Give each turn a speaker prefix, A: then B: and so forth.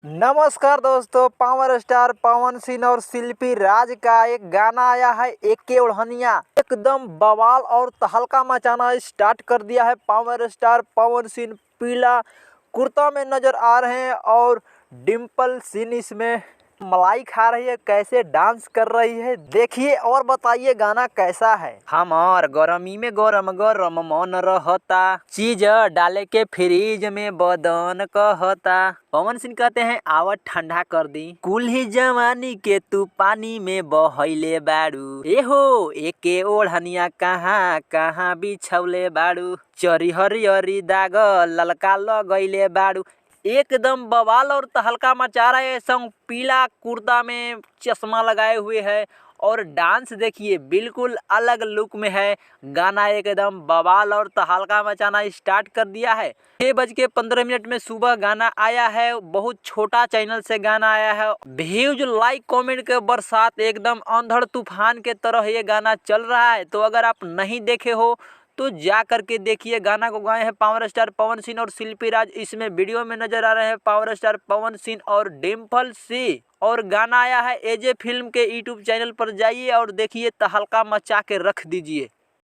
A: नमस्कार दोस्तों, power star Pawan Singh और शिल्पी राज का एक गाना आया है एके ओढ़निया। एकदम बवाल और तहलका मचाना स्टार्ट कर दिया है। पावर स्टार पवन सिंह पीला कुर्ता में नजर आ रहे हैं और डिम्पल सिंह इसमें मलाई खा रही है, कैसे डांस कर रही है देखिए और बताइए गाना कैसा है। हमार गरमी में गरम गरम मन रहता, चीज डाले के फ्रिज में बदन कहता। पवन सिंह कहते हैं आवत ठंडा कर दी, कुल ही जवानी के तू पानी में बहैले बाड़ू। एहो एके ओढ़निया कहाँ कहाँ बिछौले बाड़ू, चरी हरियरी दाग ललका लगैले बाड़ू। एकदम बवाल और तहलका मचा रहे हैं। संग पीला कुर्ता में चश्मा लगाए हुए है और डांस देखिए बिल्कुल अलग लुक में है। गाना एकदम बवाल और तहलका मचाना स्टार्ट कर दिया है। 6:15 में सुबह गाना आया है, बहुत छोटा चैनल से गाना आया है। व्यूज लाइक कमेंट के बरसात एकदम अंधड़ तूफान के तरह ये गाना चल रहा है। तो अगर आप नहीं देखे हो तो जा करके देखिए। गाना को गाए हैं पावर स्टार पवन सिंह और शिल्पी राज। इसमें वीडियो में नजर आ रहे हैं पावर स्टार पवन सिंह और डिम्पल सिंह। और गाना आया है एजे फिल्म के यूट्यूब चैनल पर जाइए और देखिए, तहलका मचा के रख दीजिए।